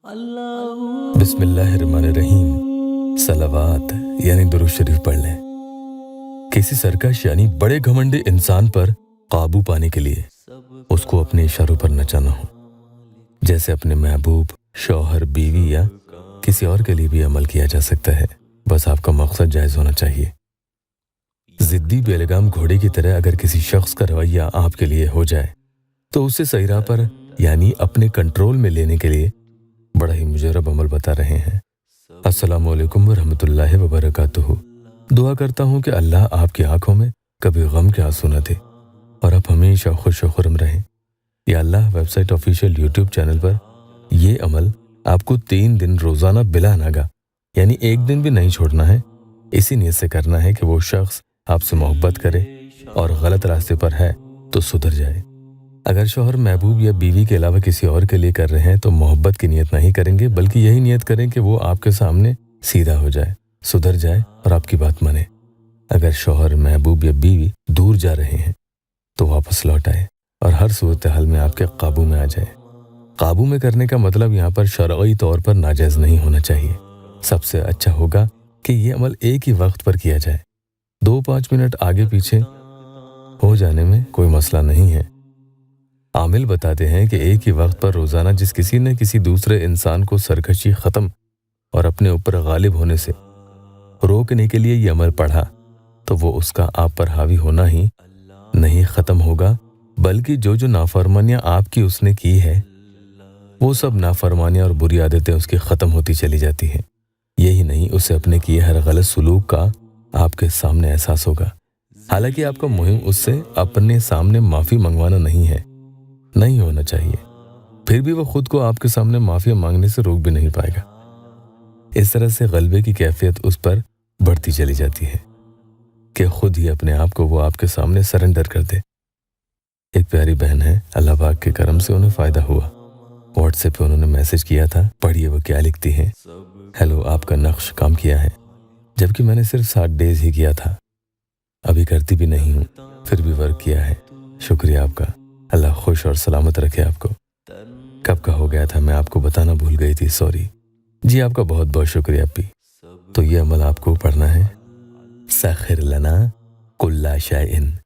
बिस्मिल्लाहिर्रहमानिर्रहीम। सलावत यानी दुरूद शरीफ पढ़ लें। किसी सरकश यानी बड़े घमंडी इंसान पर काबू पाने के लिए उसको अपने इशारों पर नचाना हो, जैसे अपने महबूब, शौहर, बीवी या किसी और के लिए भी अमल किया जा सकता है। बस आपका मकसद जायज़ होना चाहिए। ज़िद्दी बेलगाम घोड़े की तरह अगर किसी शख्स का रवैया आपके लिए हो जाए तो उसे सही राह पर यानी अपने कंट्रोल में लेने के लिए बड़ा ही मुजर्रब अमल बता रहे हैं। अस्सलामु अलैकुम वरहमतुल्लाहि वबरकातुहू। दुआ करता हूँ कि अल्लाह आपकी आंखों में कभी गम के आंसू न दे और आप हमेशा खुश और खुर्म रहें। या अल्लाह वेबसाइट ऑफिशियल यूट्यूब चैनल पर ये अमल आपको 3 दिन रोज़ाना बिला नागा यानी एक दिन भी नहीं छोड़ना है। इसी नीयत से करना है कि वो शख्स आपसे मोहब्बत करे और गलत रास्ते पर है तो सुधर जाए। अगर शौहर, महबूब या बीवी के अलावा किसी और के लिए कर रहे हैं तो मोहब्बत की नीयत नहीं करेंगे, बल्कि यही नीयत करें कि वो आपके सामने सीधा हो जाए, सुधर जाए और आपकी बात माने। अगर शौहर, महबूब या बीवी दूर जा रहे हैं तो वापस लौट आए और हर सूरत हाल में आपके काबू में आ जाए। काबू में करने का मतलब यहाँ पर शरई तौर पर नाजायज़ नहीं होना चाहिए। सबसे अच्छा होगा कि ये अमल एक ही वक्त पर किया जाए। 2-5 मिनट आगे पीछे हो जाने में कोई मसला नहीं है। आमिल बताते हैं कि एक ही वक्त पर रोज़ाना जिस किसी ने किसी दूसरे इंसान को सरकशी ख़त्म और अपने ऊपर गालिब होने से रोकने के लिए ये अमल पढ़ा तो वो उसका आप पर हावी होना ही नहीं ख़त्म होगा, बल्कि जो जो नाफरमानियाँ आपकी उसने की है वो सब नाफरमानियाँ और बुरी आदतें उसकी ख़त्म होती चली जाती हैं। यही नहीं, उसे अपने किए हर गलत सलूक का आपके सामने एहसास होगा। हालांकि आपका मुहिम उससे अपने सामने माफ़ी मंगवाना नहीं होना चाहिए, फिर भी वो खुद को आपके सामने माफ़ी मांगने से रोक भी नहीं पाएगा। इस तरह से गलबे की कैफियत उस पर बढ़ती चली जाती है कि खुद ही अपने आप को वो आपके सामने सरेंडर कर दे। एक प्यारी बहन है, अल्लाह पाक के करम से उन्हें फ़ायदा हुआ। व्हाट्सएप पे उन्होंने मैसेज किया था, पढ़िए वो क्या लिखती हैं। हेलो, आपका नक्श काम किया है, जबकि मैंने सिर्फ 7 डेज़ ही किया था। अभी करती भी नहीं हूँ, फिर भी वर्क किया है। शुक्रिया आपका, अल्लाह खुश और सलामत रखे आपको। कब का हो गया था, मैं आपको बताना भूल गई थी, सॉरी। जी आपका बहुत बहुत शुक्रिया अप्पी। तो ये अमल आपको पढ़ना है। सखिर लना कुल्ला शैइन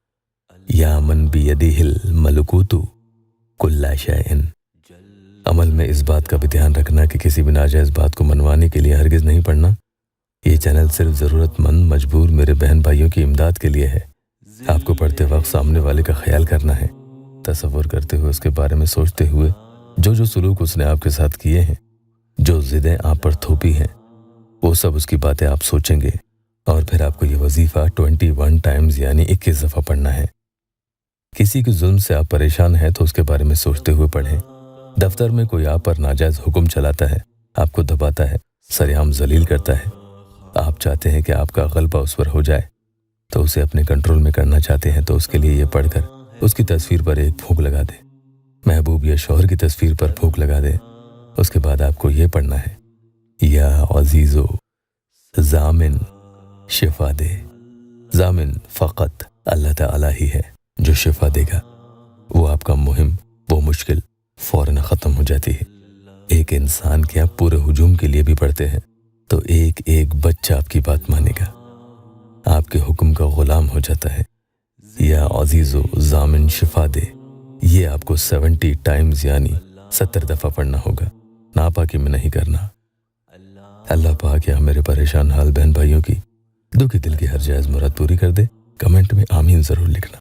या मन बियदिहिल मलकूतु कुल्ला शैइन। अमल में इस बात का भी ध्यान रखना कि किसी भी नाजायज़ बात को मनवाने के लिए हरगिज़ नहीं पढ़ना। ये चैनल सिर्फ ज़रूरतमंद, मजबूर मेरे बहन भाइयों की इमदाद के लिए है। आपको पढ़ते वक्त सामने वाले का ख्याल करना है, तसव्वुर करते हुए, उसके बारे में सोचते हुए जो जो सलूक उसने आपके साथ किए हैं, जो ज़िदें आप पर थोपी हैं, वो सब उसकी बातें आप सोचेंगे और फिर आपको ये वजीफ़ा 21 टाइम्स यानी 21 दफ़ा पढ़ना है। किसी के जुल्म से आप परेशान हैं तो उसके बारे में सोचते हुए पढ़ें। दफ्तर में कोई आप पर नाजायज़ हुक्म चलाता है, आपको दबाता है, सरेआम जलील करता है, आप चाहते हैं कि आपका गलबा उस पर हो जाए, तो उसे अपने कंट्रोल में करना चाहते हैं तो उसके लिए ये पढ़कर उसकी तस्वीर पर एक फूंक लगा दे। महबूब या शौहर की तस्वीर पर फूंक लगा दे। उसके बाद आपको ये पढ़ना है, या अजीज़ो ज़ामिन शिफा दे। ज़ामिन फ़कत अल्लाह ताला ही है जो शिफा देगा। वो आपका मुहिम, वो मुश्किल फ़ौरन ख़त्म हो जाती है। एक इंसान के आप पूरे हुजूम के लिए भी पढ़ते हैं तो एक एक बच्चा आपकी बात मानेगा, आपके हुक्म का ग़ुलाम हो जाता है। या अजीज़ो ज़ामिन शिफा दे, ये आपको 70 टाइम्स यानी 70 दफ़ा पढ़ना होगा, नापाकी में नहीं करना। अल्लाह पाक या मेरे परेशान हाल बहन भाइयों की दुखी दिल की हर जायज़ मुराद पूरी कर दे। कमेंट में आमीन ज़रूर लिखना।